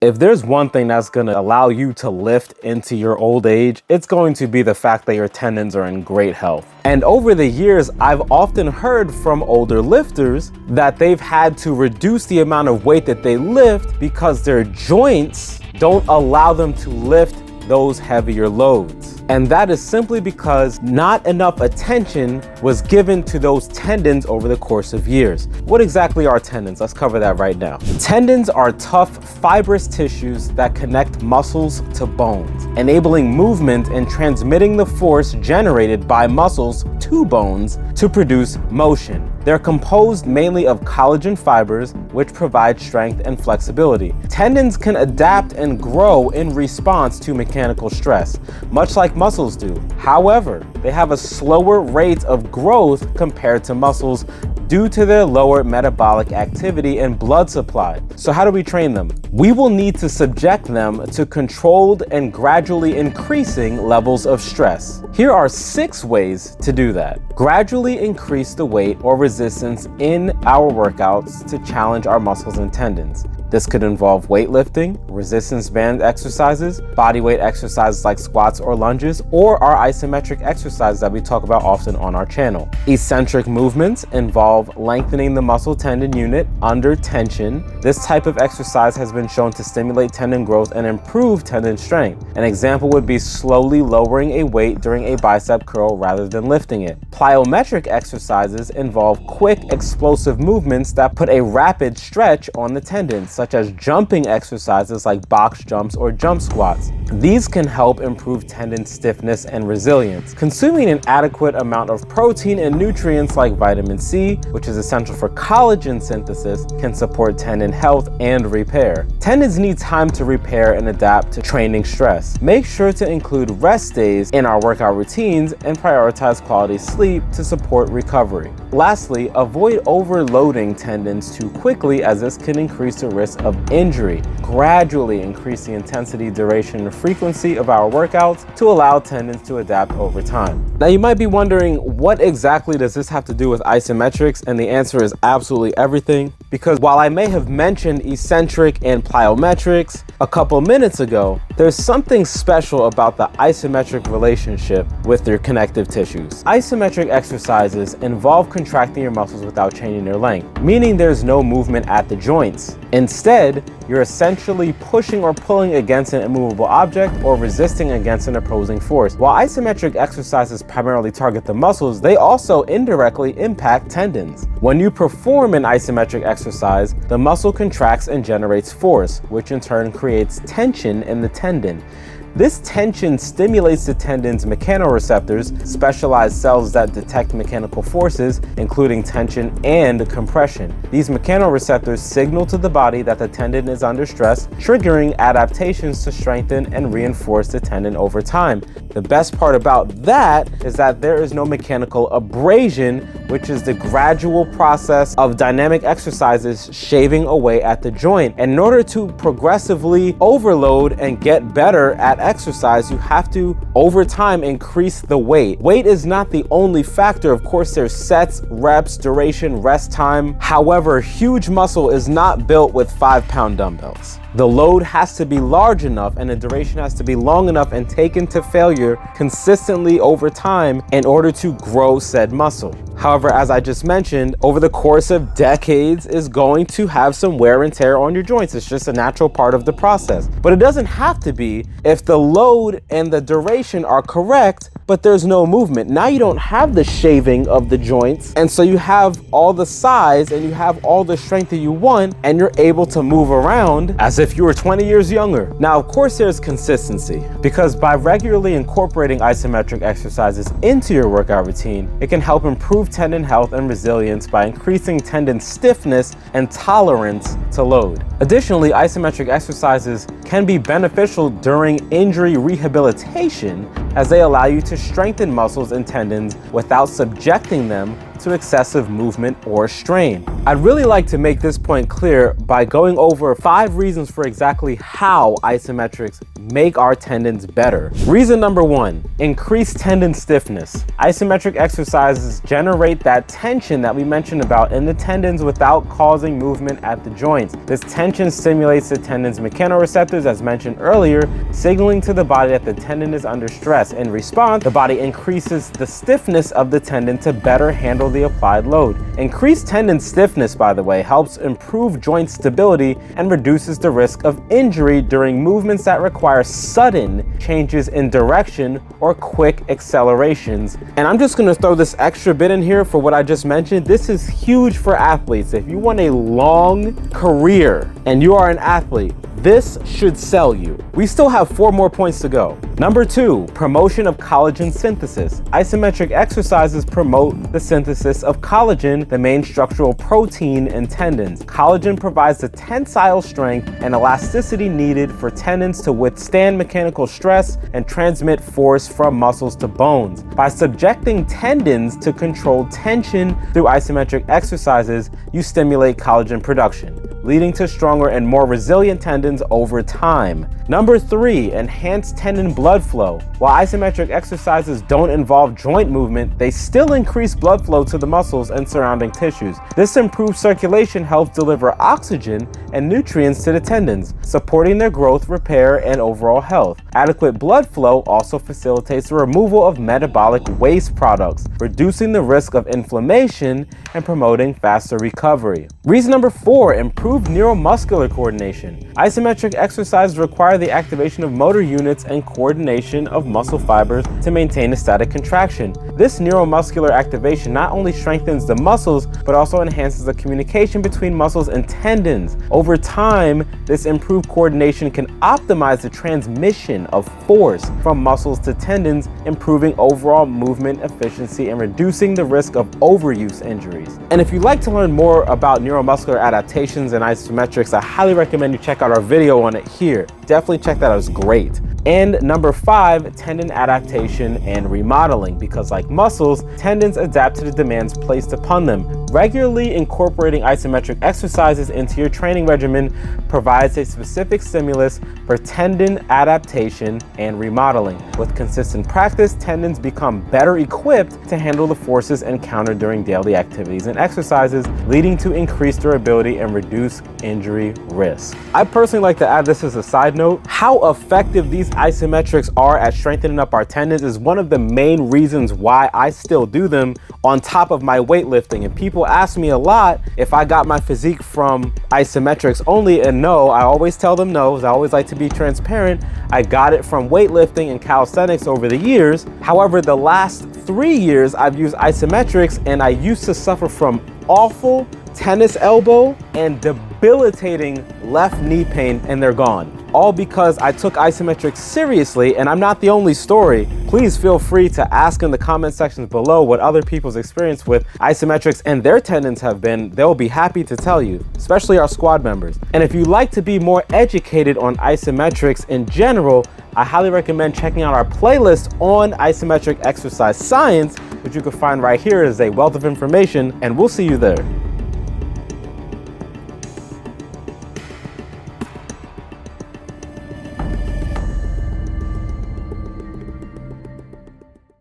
If there's one thing that's going to allow you to lift into your old age, it's going to be the fact that your tendons are in great health. And over the years, I've often heard from older lifters that they've had to reduce the amount of weight that they lift because their joints don't allow them to lift those heavier loads. And that is simply because not enough attention was given to those tendons over the course of years. What exactly are tendons? Let's cover that right now. Tendons are tough, fibrous tissues that connect muscles to bones, enabling movement and transmitting the force generated by muscles to bones to produce motion. They're composed mainly of collagen fibers, which provide strength and flexibility. Tendons can adapt and grow in response to mechanical stress, much like muscles do. However, they have a slower rate of growth compared to muscles due to their lower metabolic activity and blood supply. So how do we train them? We will need to subject them to controlled and gradually increasing levels of stress. Here are 6 ways to do that. Gradually increase the weight or resistance in our workouts to challenge our muscles and tendons. This could involve weightlifting, resistance band exercises, bodyweight exercises like squats or lunges, or our isometric exercises that we talk about often on our channel. Eccentric movements involve lengthening the muscle tendon unit under tension. This type of exercise has been shown to stimulate tendon growth and improve tendon strength. An example would be slowly lowering a weight during a bicep curl rather than lifting it. Plyometric exercises involve quick, explosive movements that put a rapid stretch on the tendons, such as jumping exercises like box jumps or jump squats. These can help improve tendon stiffness and resilience. Consuming an adequate amount of protein and nutrients like vitamin C, which is essential for collagen synthesis, can support tendon health and repair. Tendons need time to repair and adapt to training stress. Make sure to include rest days in our workout routines and prioritize quality sleep to support recovery. Lastly, avoid overloading tendons too quickly, as this can increase the risk of injury. Gradually increase the intensity, duration, and frequency of our workouts to allow tendons to adapt over time. Now you might be wondering, what exactly does this have to do with isometrics? And the answer is absolutely everything, because while I may have mentioned eccentric and plyometrics a couple minutes ago, there's something special about the isometric relationship with your connective tissues. Isometric exercises involve contracting your muscles without changing their length, meaning there's no movement at the joints. Instead, you're essentially pushing or pulling against an immovable object or resisting against an opposing force. While isometric exercises primarily target the muscles, they also indirectly impact tendons. When you perform an isometric exercise, the muscle contracts and generates force, which in turn creates tension in the tendon. This tension stimulates the tendon's mechanoreceptors, specialized cells that detect mechanical forces, including tension and compression. These mechanoreceptors signal to the body that the tendon is under stress, triggering adaptations to strengthen and reinforce the tendon over time. The best part about that is that there is no mechanical abrasion, which is the gradual process of dynamic exercises shaving away at the joint. And in order to progressively overload and get better at exercise, you have to, over time, increase the weight. Weight is not the only factor. Of course, there's sets, reps, duration, rest time. However, huge muscle is not built with 5-pound dumbbells. The load has to be large enough and the duration has to be long enough and taken to failure consistently over time in order to grow said muscle. However, as I just mentioned, over the course of decades is going to have some wear and tear on your joints. It's just a natural part of the process. But it doesn't have to be if the load and the duration are correct, but there's no movement. Now you don't have the shaving of the joints, and so you have all the size and you have all the strength that you want, and you're able to move around as if you were 20 years younger. Now, of course, there's consistency, because by regularly incorporating isometric exercises into your workout routine, it can help improve tendon health and resilience by increasing tendon stiffness and tolerance to load. Additionally, isometric exercises can be beneficial during injury rehabilitation, as they allow you to strengthen muscles and tendons without subjecting them to excessive movement or strain. I'd really like to make this point clear by going over 5 reasons for exactly how isometrics make our tendons better. Reason number 1, increase tendon stiffness. Isometric exercises generate that tension that we mentioned about in the tendons without causing movement at the joints. This tension stimulates the tendon's mechanoreceptors, as mentioned earlier, signaling to the body that the tendon is under stress. In response, the body increases the stiffness of the tendon to better handle the applied load. Increased tendon stiffness, by the way, helps improve joint stability and reduces the risk of injury during movements that require sudden changes in direction or quick accelerations. And I'm just going to throw this extra bit in here for what I just mentioned. This is huge for athletes. If you want a long career and you are an athlete, this should sell you. We still have 4 more points to go. Number 2, promotion of collagen synthesis. Isometric exercises promote the synthesis of collagen, the main structural protein in tendons. Collagen provides the tensile strength and elasticity needed for tendons to withstand mechanical stress and transmit force from muscles to bones. By subjecting tendons to controlled tension through isometric exercises, you stimulate collagen production, leading to stronger and more resilient tendons over time. Number 3, enhance tendon blood flow. While isometric exercises don't involve joint movement, they still increase blood flow to the muscles and surrounding tissues. This improved circulation helps deliver oxygen and nutrients to the tendons, supporting their growth, repair, and overall health. Adequate blood flow also facilitates the removal of metabolic waste products, reducing the risk of inflammation and promoting faster recovery. Reason number 4, improve neuromuscular coordination. Isometric exercises require the activation of motor units and coordination of muscle fibers to maintain a static contraction. This neuromuscular activation not only strengthens the muscles, but also enhances the communication between muscles and tendons. Over time, this improved coordination can optimize the transmission of force from muscles to tendons, improving overall movement efficiency and reducing the risk of overuse injuries. And if you'd like to learn more about neuromuscular adaptations and isometrics, I highly recommend you check out our video on it here. Definitely check that out, it's great. And number 5, tendon adaptation and remodeling, because like muscles, tendons adapt to the demands placed upon them. Regularly incorporating isometric exercises into your training regimen provides a specific stimulus for tendon adaptation and remodeling. With consistent practice, tendons become better equipped to handle the forces encountered during daily activities and exercises, leading to increased durability and reduced injury risk. I personally like to add this as a side note. How effective these isometrics are at strengthening up our tendons is one of the main reasons why I still do them on top of my weightlifting. And people ask me a lot if I got my physique from isometrics only, and no, I always tell them no, because I always like to be transparent. I got it from weightlifting and calisthenics over the years. However, the last 3 years I've used isometrics, and I used to suffer from awful tennis elbow and debilitating left knee pain, and they're gone. All because I took isometrics seriously, and I'm not the only story. Please feel free to ask in the comment sections below what other people's experience with isometrics and their tendons have been. They'll be happy to tell you, especially our squad members. And if you'd like to be more educated on isometrics in general, I highly recommend checking out our playlist on isometric exercise science, which you can find right here as a wealth of information, and we'll see you there.